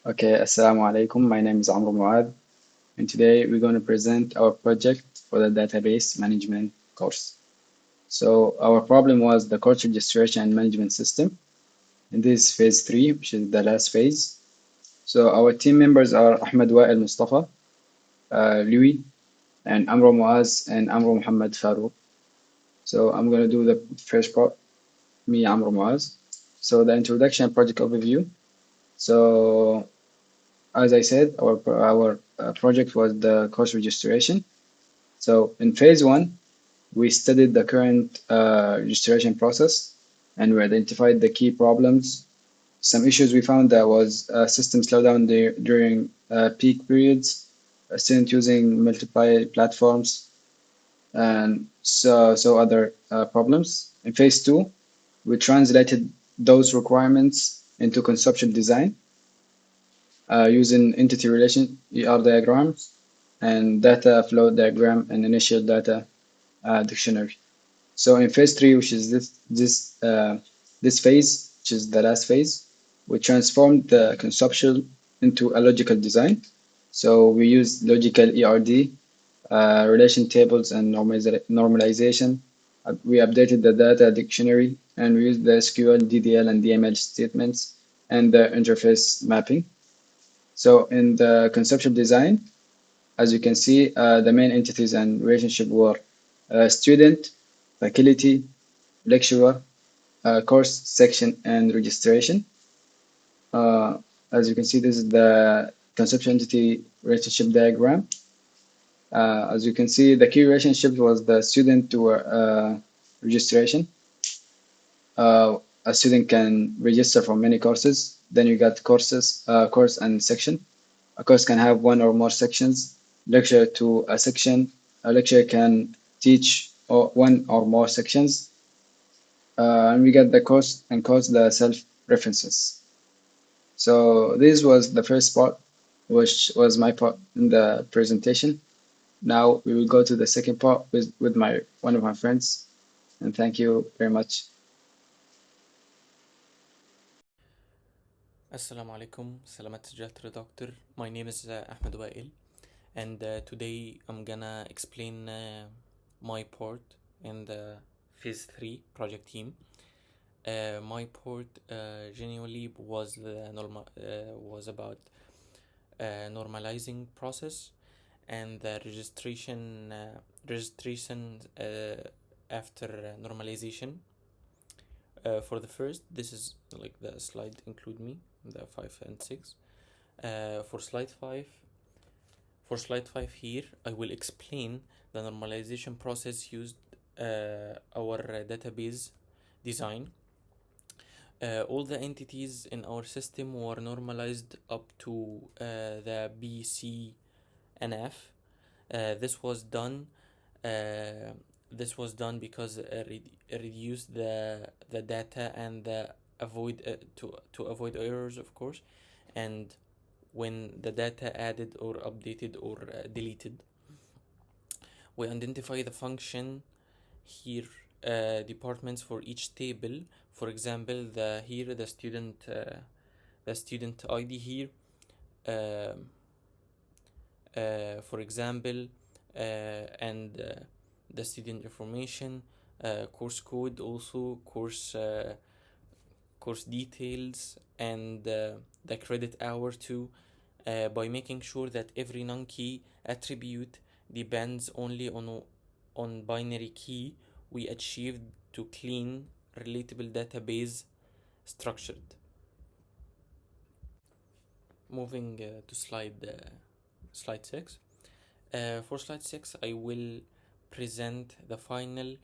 Okay, Assalamu alaikum. My name is Amr Muad, and today we're going to present our project for the database management course. So, our problem was the course registration and management system, and this is phase three, which is the last phase. So, our team members are Ahmed Wael Mustafa, Louis, and Amro Muaz, and Amro Muhammad Farouk. So, I'm going to do the first part, me, Amro Muaz. So, the introduction and project overview. So, as I said, our project was the course registration. So in phase one, we studied the current registration process and we identified the key problems. Some issues we found that was system slowdown during peak periods, student using multiple platforms, and so other problems. In phase two, we translated those requirements into conceptual design using entity relation ER diagrams and data flow diagram and initial data dictionary. So in phase three, which is this phase, which is the last phase, we transformed the conceptual into a logical design. So we use logical ERD, relation tables, and normalization. We updated the data dictionary, and we used the SQL, DDL, and DML statements, and the interface mapping. So in the conceptual design, as you can see, the main entities and relationship were student, faculty, lecturer, course section, and registration. Uh, as you can see, this is the conceptual entity relationship diagram. As you can see, the key relationship was the student to registration. A student can register for many courses. Then you got course and section. A course can have one or more sections. Lecture to a section. A lecturer can teach one or more sections. And we get the course and course the self references. So this was the first part, which was my part in the presentation. Now we will go to the second part with my one of my friends. And thank you very much. Assalamu alaikum, Salamat Jatra Doctor. My name is Ahmed Wael, and today I'm gonna explain my part in the Phase 3 project team. My part genuinely was about normalizing process and the registration after normalization. For the first, this is like the slide include me, the 5 and 6. For slide 5 here, I will explain the normalization process used our database design. All the entities in our system were normalized up to the B, C, and F. This was done. This was done because it reduced the data and avoid to avoid errors, of course, and when the data added or updated or deleted. We identify the function here, departments for each table. For example, the student ID here. Um for example, and the student information, course code, also course details, and the credit hour too, by making sure that every non-key attribute depends only on binary key. We achieved to clean relatable database structured. Moving to slide 6. For slide 6, I will present the final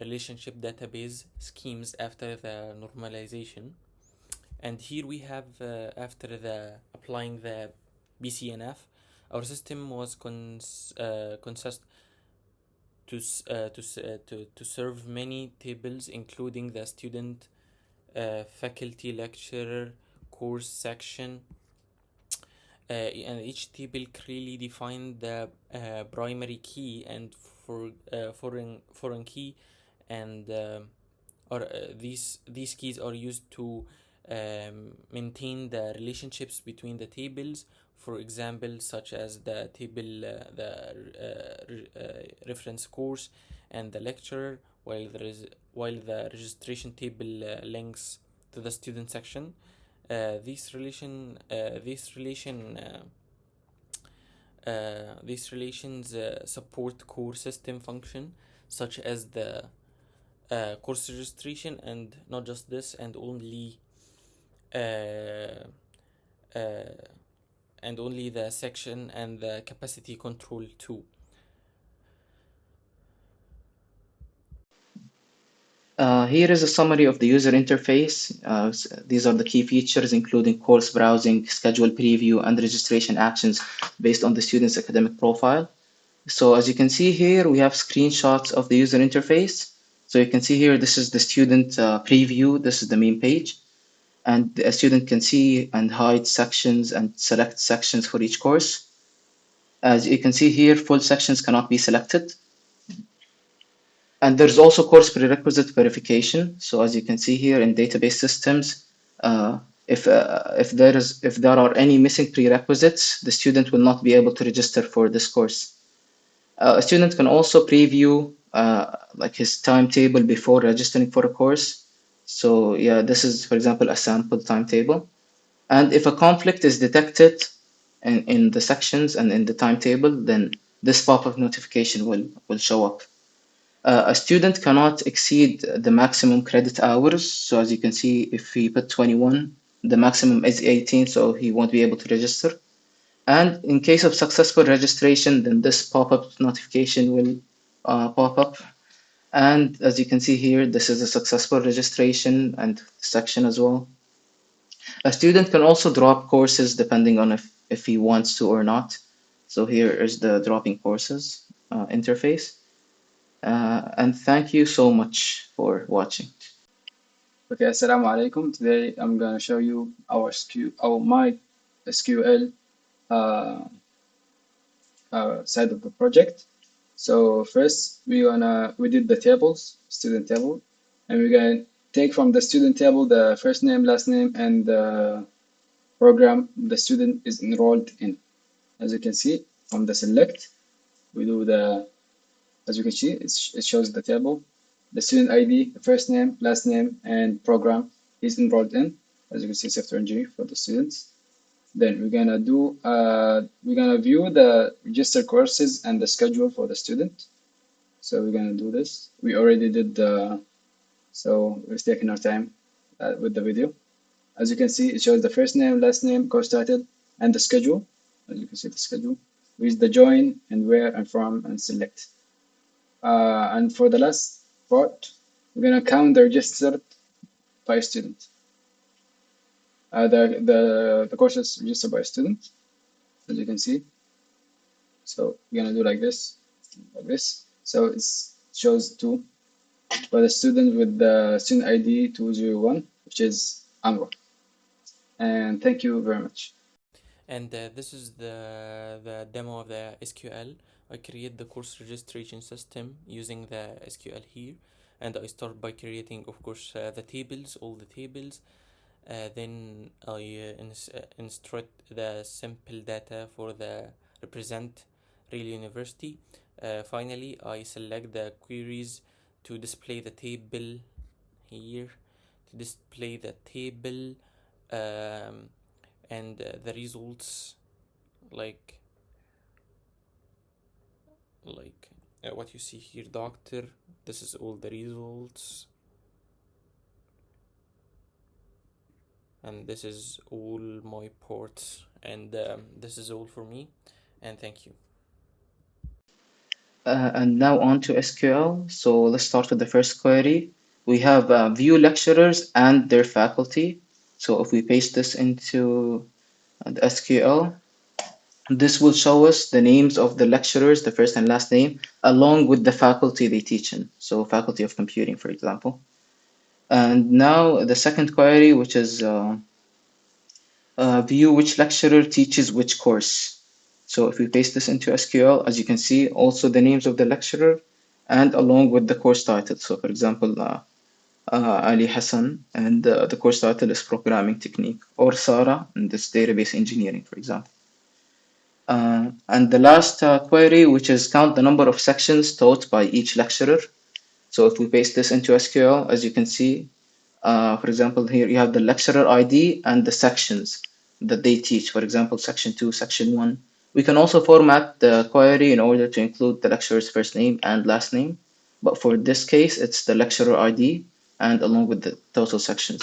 relationship database schemes after the normalization. And here we have, after the applying the BCNF, our system was consist to serve many tables, including the student, faculty, lecturer, course section, and each table clearly defined the primary key and foreign key, and or these keys are used to maintain the relationships between the tables, for example, such as the table, reference course and the lecturer, while the registration table links to the student section. These relations support core system function such as the course registration, and not just this, uh, uh, and only the section and the capacity control too. Here is a summary of the user interface. These are the key features, including course browsing, schedule preview, and registration actions based on the student's academic profile. So as you can see here, we have screenshots of the user interface. So you can see here, this is the student preview. This is the main page. And a student can see and hide sections and select sections for each course. As you can see here, full sections cannot be selected. And there's also course prerequisite verification. So as you can see here in database systems, if there are any missing prerequisites, the student will not be able to register for this course. A student can also preview like his timetable before registering for a course. So yeah, this is, for example, a sample timetable. And if a conflict is detected in the sections and in the timetable, then this pop-up notification will show up. A student cannot exceed the maximum credit hours. So as you can see, if he put 21, the maximum is 18, so he won't be able to register. And in case of successful registration, then this pop-up notification will pop up. And as you can see here, this is a successful registration and section as well. A student can also drop courses depending on if he wants to or not. So here is the dropping courses interface. And thank you so much for watching. Okay, assalamu alaikum. Today I'm gonna show you my SQL side of the project. So first we did the tables, student table, and we're gonna take from the student table the first name, last name, and the program the student is enrolled in. As you can see from the select, we do the, as you can see, it shows the table, the student ID, the first name, last name, and program he's enrolled in. As you can see, software engineering for the students. Then we're gonna view the registered courses and the schedule for the student. So we're gonna do this. We already did so we're taking our time with the video. As you can see, it shows the first name, last name, course title, and the schedule. As you can see, the schedule with the join and where and from and select. And for the last part, we're gonna count the registered by student. The courses registered by student, as you can see. So we're gonna do like this. So it shows 2 for the student with the student ID 201, which is Amro. And thank you very much. And this is the demo of the SQL. I create the course registration system using the SQL here, and I start by creating, of course, the tables, all the tables. Then I instruct the simple data for the represent real university. Finally, I select the queries to display the table here, to display the table and the results, like what you see here, doctor. This is all the results, and this is all my ports, and this is all for me, and thank you. And now on to SQL. So let's start with the first query. We have view lecturers and their faculty. So if we paste this into the SQL, this will show us the names of the lecturers, the first and last name, along with the faculty they teach in. So faculty of computing, for example. And now the second query, which is view which lecturer teaches which course. So if we paste this into SQL, as you can see, also the names of the lecturer and along with the course title. So for example, Ali Hassan, and the course title is Programming Technique, or Sara, in this database engineering, for example. And the last query, which is count the number of sections taught by each lecturer. So if we paste this into SQL, as you can see, for example, here you have the lecturer ID and the sections that they teach. For example, section 2, section 1. We can also format the query in order to include the lecturer's first name and last name. But for this case, it's the lecturer ID and along with the total sections.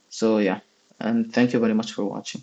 So yeah, and thank you very much for watching.